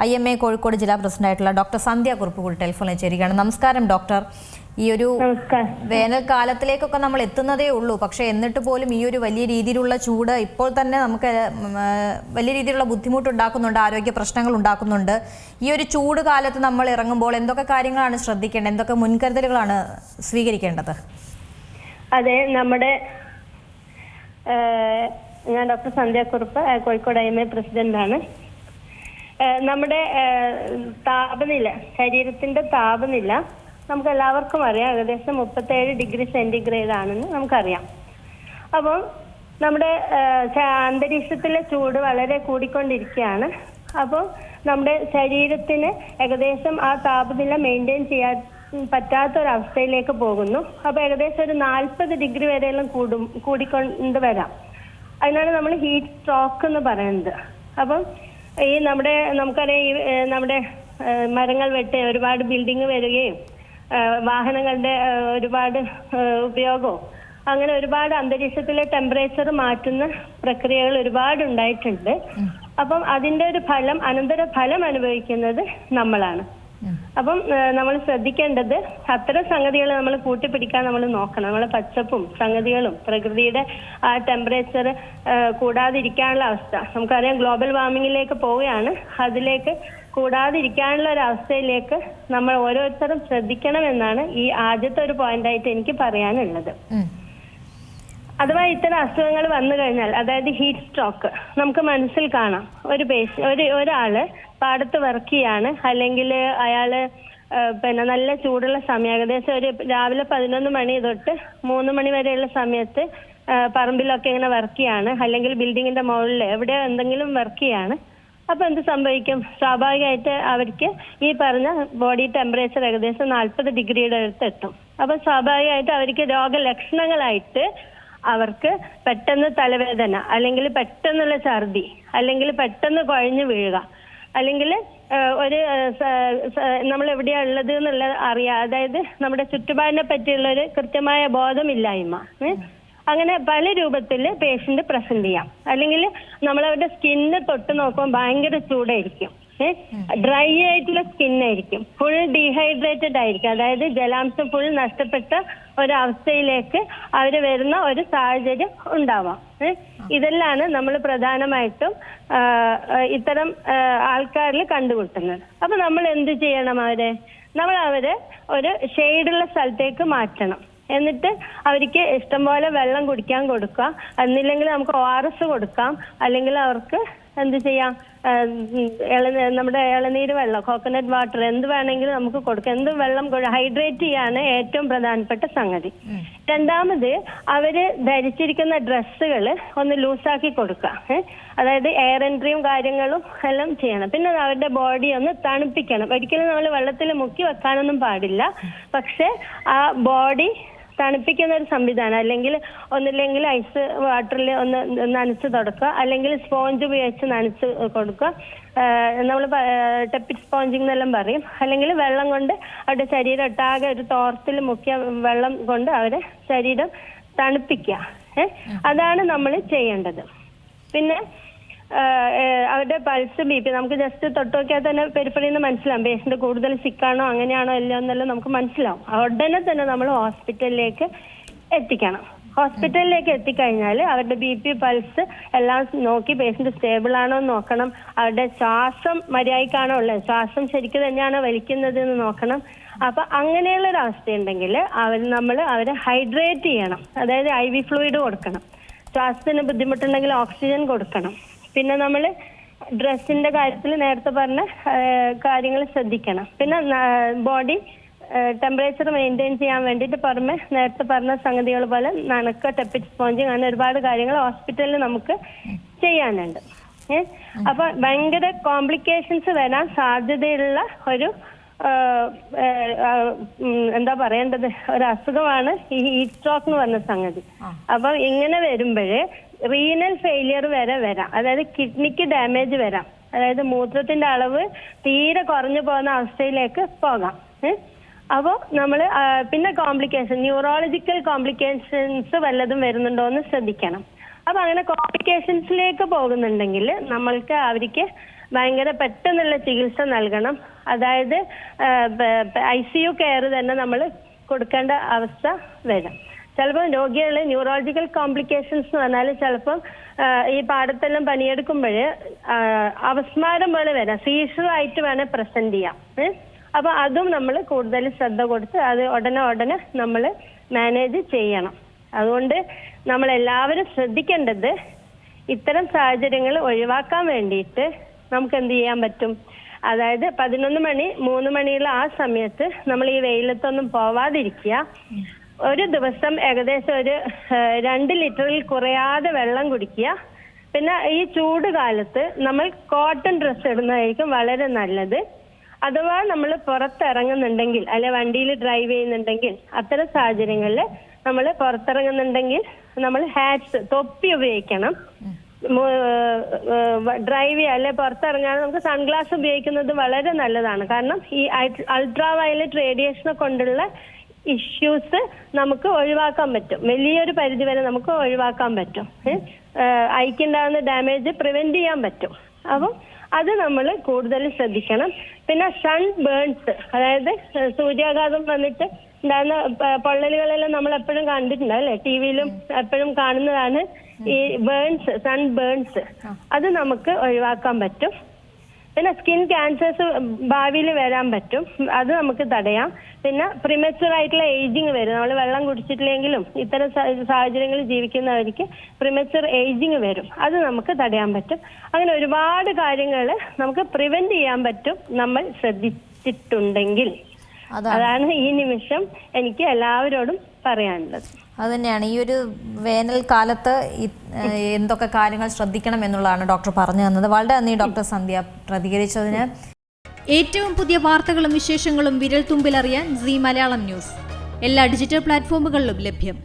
IMA Kozhikode ജില്ലാ പ്രസിഡന്റായിട്ടുള്ള doctor സന്ധ്യ കുറുപ്പുകുൾ ടെലിഫോണിൽ ചേരുകയാണ്. നമസ്കാരം ഡോക്ടർ. ഈ ഒരു വേനൽക്കാലത്തിലേക്കൊക്കെ നമ്മൾ എത്തുന്നതേ ഉള്ളൂ, പക്ഷേ എന്നിട്ട് പോലും ഈ ഒരു വലിയ രീതിയിലുള്ള ചൂട് ഇപ്പോൾ തന്നെ നമുക്ക് വലിയ രീതിയിലുള്ള ബുദ്ധിമുട്ടുണ്ടാക്കുന്നുണ്ട്, ആരോഗ്യ പ്രശ്നങ്ങൾ ഉണ്ടാക്കുന്നുണ്ട്. ഈ ഒരു ചൂട് കാലത്ത് നമ്മൾ ഇറങ്ങുമ്പോൾ എന്തൊക്കെ കാര്യങ്ങളാണ് ശ്രദ്ധിക്കേണ്ടത്, എന്തൊക്കെ മുൻകരുതലുകളാണ് സ്വീകരിക്കേണ്ടത്? അതെ, ഞാൻ ഡോക്ടർ സന്ധ്യ കുറുപ്പ്, കോഴിക്കോട് IMA പ്രസിഡന്റാണ്. നമ്മുടെ താപനില, ശരീരത്തിന്റെ താപനില നമുക്ക് എല്ലാവർക്കും അറിയാം, ഏകദേശം 37 ഡിഗ്രി സെന്റിഗ്രേഡ് ആണെന്ന് നമുക്കറിയാം. അപ്പോൾ നമ്മുടെ അന്തരീക്ഷത്തിലെ ചൂട് വളരെ കൂടിക്കൊണ്ടിരിക്കുകയാണ്. അപ്പോൾ നമ്മുടെ ശരീരത്തിന് ഏകദേശം ആ താപനില മെയിൻറ്റെയിൻ ചെയ്യാൻ പറ്റാത്തൊരവസ്ഥയിലേക്ക് പോകുന്നു. അപ്പോൾ ഏകദേശം ഒരു 40 ഡിഗ്രി വരെയെല്ലാം കൂടിക്കൊണ്ട് വരാം. അതിനാണ് നമ്മൾ ഹീറ്റ് സ്ട്രോക്ക് എന്ന് പറയുന്നത്. അപ്പം ഈ നമുക്കറിയാം, ഈ നമ്മുടെ മരങ്ങൾ വെട്ടി ഒരുപാട് ബിൽഡിംഗ് വരികയും വാഹനങ്ങളുടെ ഒരുപാട് ഉപയോഗവും അങ്ങനെ ഒരുപാട് അന്തരീക്ഷത്തിലെ ടെമ്പറേച്ചർ മാറ്റുന്ന പ്രക്രിയകൾ ഒരുപാട് ഉണ്ടായിട്ടുണ്ട്. അപ്പം അതിന്റെ ഒരു അനന്തര ഫലം അനുഭവിക്കുന്നത് നമ്മളാണ്. അപ്പം നമ്മൾ ശ്രദ്ധിക്കേണ്ടത് അത്തരം സംഗതികൾ നമ്മൾ കൂട്ടിപ്പിടിക്കാൻ നമ്മൾ നോക്കണം. നമ്മൾ പച്ചപ്പും സംഗതികളും പ്രകൃതിയുടെ ആ ടെമ്പറേച്ചർ കൂടാതിരിക്കാനുള്ള അവസ്ഥ നമുക്കറിയാം, ഗ്ലോബൽ വാർമിങ്ങിലേക്ക് പോവുകയാണ്. അതിലേക്ക് കൂടാതിരിക്കാനുള്ള ഒരു അവസ്ഥയിലേക്ക് നമ്മൾ ഓരോരുത്തരും ശ്രദ്ധിക്കണമെന്നാണ് ഈ ആദ്യത്തെ ഒരു പോയിന്റായിട്ട് എനിക്ക് പറയാനുള്ളത്. അഥവാ ഇത്തരം അസുഖങ്ങൾ വന്നു കഴിഞ്ഞാൽ, അതായത് ഹീറ്റ് സ്ട്രോക്ക്, നമുക്ക് മനസ്സിൽ കാണാം. ഒരാള് പാടത്ത് വർക്ക് ചെയ്യാണ്, അല്ലെങ്കിൽ അയാള് നല്ല ചൂടുള്ള സമയം, ഏകദേശം ഒരു രാവിലെ 11 മണി തൊട്ട് 3 മണി വരെയുള്ള സമയത്ത് പറമ്പിലൊക്കെ ഇങ്ങനെ വർക്ക് ചെയ്യാണ്, അല്ലെങ്കിൽ ബിൽഡിങ്ങിന്റെ മുകളിൽ എവിടെ എന്തെങ്കിലും വർക്ക് ചെയ്യാണ്. അപ്പൊ എന്ത് സംഭവിക്കും? സ്വാഭാവികമായിട്ട് അവർക്ക് ഈ പറഞ്ഞ ബോഡി ടെമ്പറേച്ചർ ഏകദേശം 40 ഡിഗ്രിയുടെ അടുത്ത് എത്തും. അപ്പൊ സ്വാഭാവികമായിട്ട് അവർക്ക് രോഗലക്ഷണങ്ങളായിട്ട് അവർക്ക് പെട്ടെന്ന് തലവേദന, അല്ലെങ്കിൽ പെട്ടെന്നുള്ള ഛർദി, അല്ലെങ്കിൽ പെട്ടെന്ന് കുഴഞ്ഞു വീഴുക, അല്ലെങ്കിൽ നമ്മൾ എവിടെയാ ഉള്ളത് എന്നുള്ളത് അറിയാം, അതായത് നമ്മുടെ ചുറ്റുപാടിനെ പറ്റിയുള്ള ഒരു കൃത്യമായ ബോധമില്ലായ്മ, അങ്ങനെ പല രൂപത്തിൽ പേഷ്യന്റ് പ്രസന്റ് ചെയ്യാം. അല്ലെങ്കിൽ നമ്മളവരുടെ സ്കിന്ന് തൊട്ട് നോക്കുമ്പോൾ ഭയങ്കര ചൂടായിരിക്കും, ഡ്രൈ ആയിട്ടുള്ള സ്കിന്നായിരിക്കും, ഫുൾ ഡീഹൈഡ്രേറ്റഡ് ആയിരിക്കും, അതായത് ജലാംശം ഫുൾ നഷ്ടപ്പെട്ട ഒരവസ്ഥയിലേക്ക് അവർ വരുന്ന ഒരു സാഹചര്യം ഉണ്ടാവാം. ഇതെല്ലാം നമ്മൾ പ്രധാനമായിട്ടും ഇത്തരം ആൾക്കാരിൽ കണ്ടുമുട്ടുന്നത്. അപ്പൊ നമ്മൾ എന്ത് ചെയ്യണം? നമ്മൾ അവരെ ഒരു ഷെയ്ഡുള്ള സ്ഥലത്തേക്ക് മാറ്റണം. എന്നിട്ട് അവർക്ക് ഇഷ്ടംപോലെ വെള്ളം കുടിക്കാൻ കൊടുക്കുക. എന്നില്ലെങ്കിൽ നമുക്ക് ORS കൊടുക്കാം, അല്ലെങ്കിൽ അവർക്ക് എന്ത് ചെയ്യാം, നമ്മുടെ ഇളനീര് വെള്ളം, കോക്കനട്ട് വാട്ടർ, എന്ത് വേണമെങ്കിലും നമുക്ക് കൊടുക്കാം. എന്ത് വെള്ളം ഹൈഡ്രേറ്റ് ചെയ്യാണ് ഏറ്റവും പ്രധാനപ്പെട്ട സംഗതി. രണ്ടാമത്, അവര് ധരിച്ചിരിക്കുന്ന ഡ്രസ്സുകൾ ഒന്ന് ലൂസാക്കി കൊടുക്കുക. അതായത് എയർ എൻട്രിയും കാര്യങ്ങളും എല്ലാം ചെയ്യണം. പിന്നെ അവരുടെ ബോഡി ഒന്ന് തണുപ്പിക്കണം. ഒരിക്കലും നമ്മൾ വെള്ളത്തിൽ മുക്കി വെക്കാനൊന്നും പാടില്ല, പക്ഷെ ആ ബോഡി തണുപ്പിക്കുന്ന ഒരു സംവിധാനം, അല്ലെങ്കിൽ ഒന്നില്ലെങ്കിൽ ഐസ് വാട്ടറിൽ ഒന്ന് നനച്ച് തുടക്കുക, അല്ലെങ്കിൽ സ്പോഞ്ച് ഉപയോഗിച്ച് നനച്ച് കൊടുക്കുക. നമ്മൾ ടെപ്പിഡ് സ്പോഞ്ചിങ് എന്നെല്ലാം പറയും. അല്ലെങ്കിൽ വെള്ളം കൊണ്ട് അവരുടെ ശരീരം ഒട്ടാകെ ഒരു തോർത്തിൽ മുക്കിയ വെള്ളം കൊണ്ട് അവരെ ശരീരം തണുപ്പിക്കുക. അതാണ് നമ്മൾ ചെയ്യേണ്ടത്. പിന്നെ അവരുടെ പൾസ്, BP നമുക്ക് ജസ്റ്റ് തൊട്ട് നോക്കിയാൽ തന്നെ പെരിഫറിയിൽ നിന്ന് മനസ്സിലാവും പേഷ്യന്റ് കൂടുതൽ സിക്കാണോ അങ്ങനെയാണോ അല്ലോ എന്നെല്ലാം നമുക്ക് മനസ്സിലാവും. ഉടനെ തന്നെ നമ്മൾ ഹോസ്പിറ്റലിലേക്ക് എത്തിക്കണം. ഹോസ്പിറ്റലിലേക്ക് എത്തിക്കഴിഞ്ഞാൽ അവരുടെ BP, പൾസ് എല്ലാം നോക്കി പേഷ്യന്റ് സ്റ്റേബിൾ ആണോ എന്ന് നോക്കണം. അവരുടെ ശ്വാസം മര്യാദക്കാണോ ഉള്ളത്, ശ്വാസം ശരിക്കും തന്നെയാണോ വലിക്കുന്നത് എന്ന് നോക്കണം. അപ്പൊ അങ്ങനെയുള്ള ഒരു അവസ്ഥയുണ്ടെങ്കിൽ നമ്മൾ അവരെ ഹൈഡ്രേറ്റ് ചെയ്യണം, അതായത് IV ഫ്ലൂയിഡ് കൊടുക്കണം. ശ്വാസത്തിന് ബുദ്ധിമുട്ടുണ്ടെങ്കിൽ ഓക്സിജൻ കൊടുക്കണം. പിന്നെ നമ്മൾ ഡ്രസ്സിന്റെ കാര്യത്തിൽ നേരത്തെ പറഞ്ഞ കാര്യങ്ങൾ ശ്രദ്ധിക്കണം. പിന്നെ ബോഡി ടെമ്പറേച്ചർ മെയിൻറ്റെയിൻ ചെയ്യാൻ വേണ്ടിയിട്ട് പുറമെ നേരത്തെ പറഞ്ഞ സംഗതികൾ പോലെ നനക്ക, ടെപ്പിഡ് സ്പോഞ്ചിങ്, അങ്ങനെ ഒരുപാട് കാര്യങ്ങൾ ഹോസ്പിറ്റലിൽ നമുക്ക് ചെയ്യാനുണ്ട്. അപ്പൊ ഭയങ്കര കോംപ്ലിക്കേഷൻസ് വരാൻ സാധ്യതയുള്ള ഒരു എന്താ പറയേണ്ടത്, ഒരു അസുഖമാണ് ഈ ഹീറ്റ് സ്ട്രോക്ക് എന്ന് പറഞ്ഞ സംഗതി. അപ്പൊ ഇങ്ങനെ വരുമ്പോഴേ റീനൽ ഫെയിലിയർ വരെ വരാം, അതായത് കിഡ്നിക്ക് ഡാമേജ് വരാം, അതായത് മൂത്രത്തിന്റെ അളവ് തീരെ കുറഞ്ഞു പോകുന്ന അവസ്ഥയിലേക്ക് പോകാം. അപ്പോൾ നമ്മൾ പിന്നെ ന്യൂറോളജിക്കൽ കോംപ്ലിക്കേഷൻസ് വല്ലതും വരുന്നുണ്ടോ എന്ന് ശ്രദ്ധിക്കണം. അപ്പൊ അങ്ങനെ കോംപ്ലിക്കേഷൻസിലേക്ക് പോകുന്നുണ്ടെങ്കിൽ നമ്മൾക്ക് അവർക്ക് ഭയങ്കര പെട്ടെന്നുള്ള ചികിത്സ നൽകണം. അതായത് ICU കെയർ തന്നെ നമ്മൾ കൊടുക്കേണ്ട അവസ്ഥ വരും. ചിലപ്പോൾ രോഗികൾ ന്യൂറോളജിക്കൽ കോംപ്ലിക്കേഷൻസ് എന്ന് പറഞ്ഞാൽ ചിലപ്പം ഈ പാടത്തെല്ലാം പണിയെടുക്കുമ്പോൾ അപസ്മാരം പോലെ വരാം, സീഷറായിട്ട് വേണേൽ പ്രസന്റ് ചെയ്യാം. അപ്പൊ അതും നമ്മൾ കൂടുതൽ ശ്രദ്ധ കൊടുത്ത് അത് ഉടനെ നമ്മൾ മാനേജ് ചെയ്യണം. അതുകൊണ്ട് നമ്മൾ എല്ലാവരും ശ്രദ്ധിക്കേണ്ടത് ഇത്തരം സാഹചര്യങ്ങൾ ഒഴിവാക്കാൻ വേണ്ടിയിട്ട് നമുക്ക് എന്ത് ചെയ്യാൻ പറ്റും? അതായത് 11 മണി 3 മണിയുള്ള ആ സമയത്ത് നമ്മൾ ഈ വെയിലത്തൊന്നും പോവാതിരിക്കുക. ഒരു ദിവസം ഏകദേശം ഒരു 2 ലിറ്ററിൽ കുറയാതെ വെള്ളം കുടിക്കുക. പിന്നെ ഈ ചൂട് കാലത്ത് നമ്മൾ കോട്ടൺ ഡ്രസ്സ് ഇടുന്നതായിരിക്കും വളരെ നല്ലത്. അഥവാ നമ്മൾ പുറത്തിറങ്ങുന്നുണ്ടെങ്കിൽ അല്ലെ വണ്ടിയിൽ ഡ്രൈവ് ചെയ്യുന്നുണ്ടെങ്കിൽ അത്തരം സാഹചര്യങ്ങളിൽ നമ്മൾ പുറത്തിറങ്ങുന്നുണ്ടെങ്കിൽ നമ്മൾ ഹാറ്റ്സ് തൊപ്പി ഉപയോഗിക്കണം. ഡ്രൈവ് ചെയ്യുക അല്ലെ പുറത്തിറങ്ങാൻ നമുക്ക് സൺഗ്ലാസ് ഉപയോഗിക്കുന്നത് വളരെ നല്ലതാണ്. കാരണം ഈ അൾട്രാ വയലറ്റ് റേഡിയേഷനെ കൊണ്ടുള്ള ഇഷ്യൂസ് നമുക്ക് ഒഴിവാക്കാൻ പറ്റും. വലിയൊരു പരിധി വരെ നമുക്ക് ഒഴിവാക്കാൻ പറ്റും. ഐക്കുണ്ടാകുന്ന ഡാമേജ് പ്രിവെന്റ് ചെയ്യാൻ പറ്റും. അപ്പം അത് നമ്മൾ കൂടുതൽ ശ്രദ്ധിക്കണം. പിന്നെ സൺ ബേൺസ്, അതായത് സൂര്യാഘാതം വന്നിട്ട് ഉണ്ടാകുന്ന പൊള്ളലുകളെല്ലാം നമ്മൾ എപ്പോഴും കണ്ടിട്ടുണ്ട് അല്ലെ, ടിവിയിലും എപ്പോഴും കാണുന്നതാണ് ഈ ബേൺസ്, സൺ ബേൺസ്. അത് നമുക്ക് ഒഴിവാക്കാൻ പറ്റും. പിന്നെ സ്കിൻ ക്യാൻസേഴ്സ് ഭാവിയിൽ വരാൻ പറ്റും, അത് നമുക്ക് തടയാം. പിന്നെ പ്രിമച്ചുർ ആയിട്ടുള്ള ഏജിങ് വരും. നമ്മൾ വെള്ളം കുടിച്ചിട്ടില്ലെങ്കിലും ഇത്തരം സാഹചര്യങ്ങളിൽ ജീവിക്കുന്നവർക്ക് പ്രിമച്ചുർ ഏജിങ് വരും, അത് നമുക്ക് തടയാൻ പറ്റും. അങ്ങനെ ഒരുപാട് കാര്യങ്ങൾ നമുക്ക് പ്രിവെന്റ് ചെയ്യാൻ പറ്റും നമ്മൾ ശ്രദ്ധിച്ചിട്ടുണ്ടെങ്കിൽ. അതാണ് ഈ നിമിഷം എനിക്ക് എല്ലാവരോടും പറയാനുള്ളത്. അത് തന്നെയാണ് ഈ ഒരു വേനൽക്കാലത്ത് എന്തൊക്കെ കാര്യങ്ങൾ ശ്രദ്ധിക്കണം എന്നുള്ളതാണ് ഡോക്ടർ പറഞ്ഞു തന്നത്. വളരെ നന്ദി ഡോക്ടർ സന്ധ്യ പ്രതികരിച്ചതിന്. ഏറ്റവും പുതിയ വാർത്തകളും വിശേഷങ്ങളും വിരൽ തുമ്പിലറിയാൻ സീ മലയാളം ന്യൂസ് എല്ലാ ഡിജിറ്റൽ പ്ലാറ്റ്ഫോമുകളിലും ലഭ്യം.